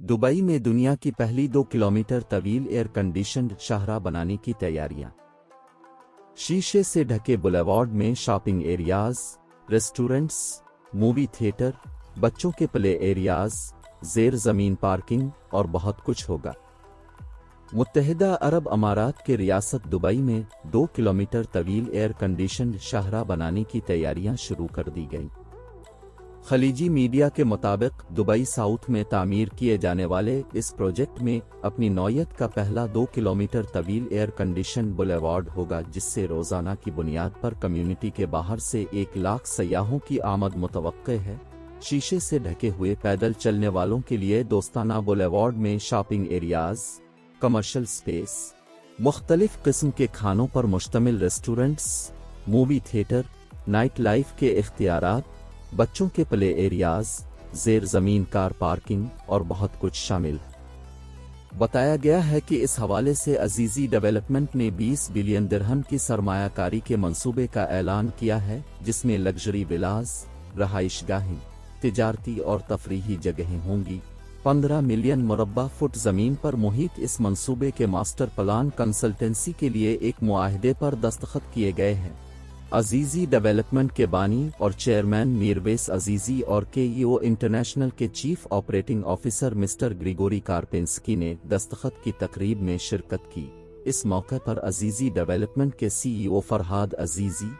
Dubai में दुनिया की पहली 2 किलोमीटर तवील एयर कंडीशन्ड शाहराह बनाने की तैयारियां। शीशे से ढके बुलेवार्ड में shopping areas, restaurants, movie theatre, बच्चों के प्ले एरियाज, ज़ेर ज़मीन पार्किंग और बहुत कुछ होगा। मुत्तहिदा अरब अमारात के रियासत दुबई में 2 किलोमीटर तवील एयर कंडीशन्ड शाहराह बनाने की तैयारियां शुरू कर दी गईं। खलीजी मीडिया के मुताबिक दुबई साउथ में तामीर किए जाने वाले इस प्रोजेक्ट में अपनी नौयत का पहला 2 किलोमीटर तवील एयर कंडीशन बुलेवार्ड होगा, जिससे रोज़ाना की बुनियाद पर कम्युनिटी के बाहर से 1 लाख सयाहों की आमद मुतवक्के है। शीशे से ढके हुए पैदल चलने वालों के लिए दोस्ताना बुलेवार्ड में शॉपिंग एरियाज, कमर्शियल स्पेस, मुख्तलिफ किस्म के खानों पर मुश्तमिल restaurants, movie theatre, night life के इख्तियारात, बच्चों के प्ले एरियाज, ज़ेर ज़मीन कार पार्किंग और बहुत कुछ शामिल है। बताया गया है कि इस हवाले से अजीज़ी डेवलपमेंट ने 20 बिलियन दिरहम की सरमायाकारी के मंसूबे का ऐलान किया है, जिसमें लग्जरी विलास, रहाइशगाहें, तिजारती और तफरीही जगहें होंगी। 15 मिलियन मुरब्बा फुट ज़मीन पर मुहित इस मंसूबे के मास्टर प्लान कंसल्टेंसी के लिए एक मुआहदे पर दस्तखत किए गए हैं। अजीज़ी डेवलपमेंट के बानी और चेयरमैन मीरवेस अजीज़ी और केईओ इंटरनेशनल के chief operating officer mister Grigory Karpensky ने दस्तखत की तकरीब में शिरकत की। इस मौके पर अजीज़ी डेवलपमेंट के CEO Farhad Azizi,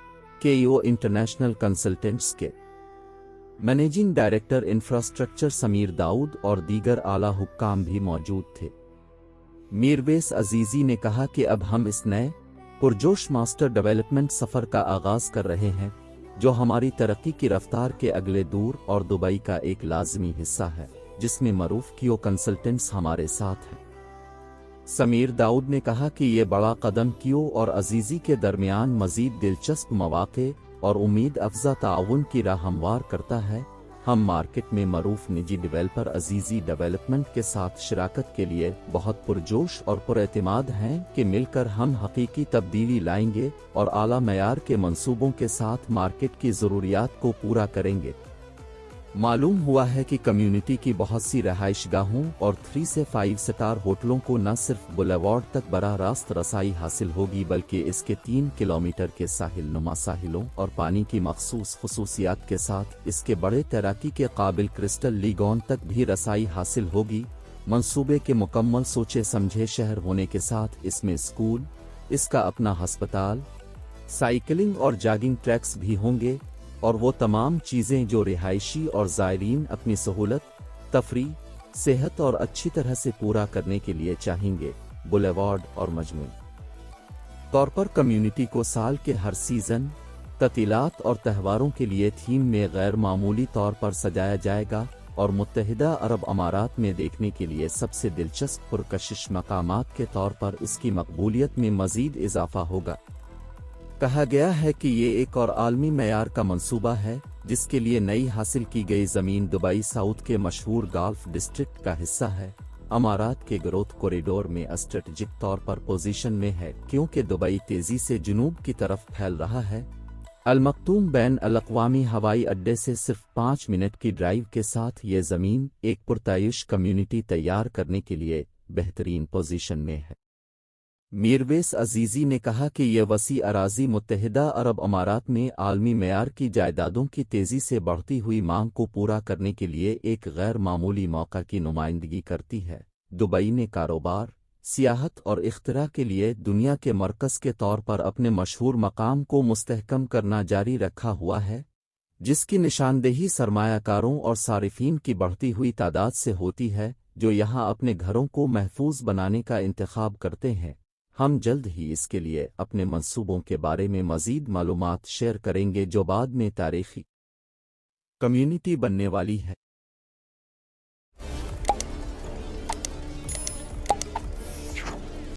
KEO international consultants के managing director infrastructure Sameer Dawood और दीगर आला हुक्काम भी मौजूद थे। मीरवेस अजीज़ी ने कहा कि अब हम इस नए पुरजोश मास्टर डेवलपमेंट सफ़र का आगाज़ कर रहे हैं, जो हमारी तरक्की की रफ्तार के अगले दूर और दुबई का एक लाजमी हिस्सा है, जिसमें मरूफ कियो कंसल्टेंट्स हमारे साथ हैं। समीर दाऊद ने कहा कि ये बड़ा कदम कियो और अजीज़ी के दरमियान मज़ीद दिलचस्प मौक़े और उम्मीद अफ़ज़ा ताउन की राह हमवार करता है। हम मार्केट में मरूफ निजी डेवलपर अजीज़ी डेवलपमेंट के साथ शिराकत के लिए बहुत पुरजोश और पुरएतिमाद हैं कि मिलकर हम हकीकी तब्दीली लाएंगे और आला मयार के मंसूबों के साथ मार्केट की ज़रूरियात को पूरा करेंगे। मालूम हुआ है कि कम्युनिटी की बहुत सी रहाइशगाहों और 3 से 5 स्टार होटलों को न सिर्फ बुलेवार्ड तक बराह रास्त रसाई हासिल होगी, बल्कि इसके 3 किलोमीटर के साहिल नुमा साहिलों और पानी की मखसूस खसूसियात के साथ इसके बड़े तैराकी के काबिल क्रिस्टल लीगोन तक भी रसाई हासिल होगी। मंसूबे के मुकम्मल सोचे समझे शहर होने के साथ इसमें स्कूल, इसका अपना अस्पताल, साइकिलिंग और जॉगिंग ट्रैक्स भी होंगे और वो तमाम चीज़ें जो रिहायशी और ज़ायरीन अपनी सहूलत, तफरीह, सेहत और अच्छी तरह से पूरा करने के लिए चाहेंगे। बुलेवार्ड और मजमूई तौर पर कम्युनिटी को साल के हर सीज़न, ततीलात और त्योहारों के लिए थीम में गैर मामूली तौर पर सजाया जाएगा और मुत्तहिदा अरब अमारात में देखने के लिए सबसे दिलचस्प पुरकशिश मकामात के तौर पर इसकी मकबूलियत में मज़ीद इजाफा होगा। कहा गया है कि ये एक और आलमी मयार का मंसूबा है, जिसके लिए नई हासिल की गई ज़मीन दुबई साउथ के मशहूर गाल्फ डिस्ट्रिक्ट का हिस्सा है। अमारात के ग्रोथ कॉरिडोर में स्ट्रेटजिक तौर पर पोजीशन में है, क्योंकि दुबई तेज़ी से जुनूब की तरफ फैल रहा है। अल मक्तूम बैन अल-अक़वामी हवाई अड्डे से सिर्फ 5 मिनट की ड्राइव के साथ ये ज़मीन एक पुरताइश कम्युनिटी तैयार करने के लिए बेहतरीन पोजीशन में है। मीरवेस अजीज़ी ने कहा कि यह वसी अराज़ी मुत्तहिदा अरब अमारात में आलमी मयार की जायदादों की तेज़ी से बढ़ती हुई मांग को पूरा करने के लिए एक गैर मामूली मौका की नुमाइंदगी करती है। दुबई ने कारोबार, सियाहत और इख्तिरा के लिए दुनिया के मरकज़ के तौर पर अपने मशहूर मकाम को मुस्तहकम करना जारी रखा हुआ है, जिसकी निशानदेही सरमायाकारों और सारिफीन की बढ़ती हुई तादाद से होती है, जो यहाँ अपने घरों को महफूज बनाने का इंतखाब करते हैं। हम जल्द ही इसके लिए अपने मंसूबों के बारे में मज़ीद मालूमात शेयर करेंगे, जो बाद में तारीख़ी कम्युनिटी बनने वाली है।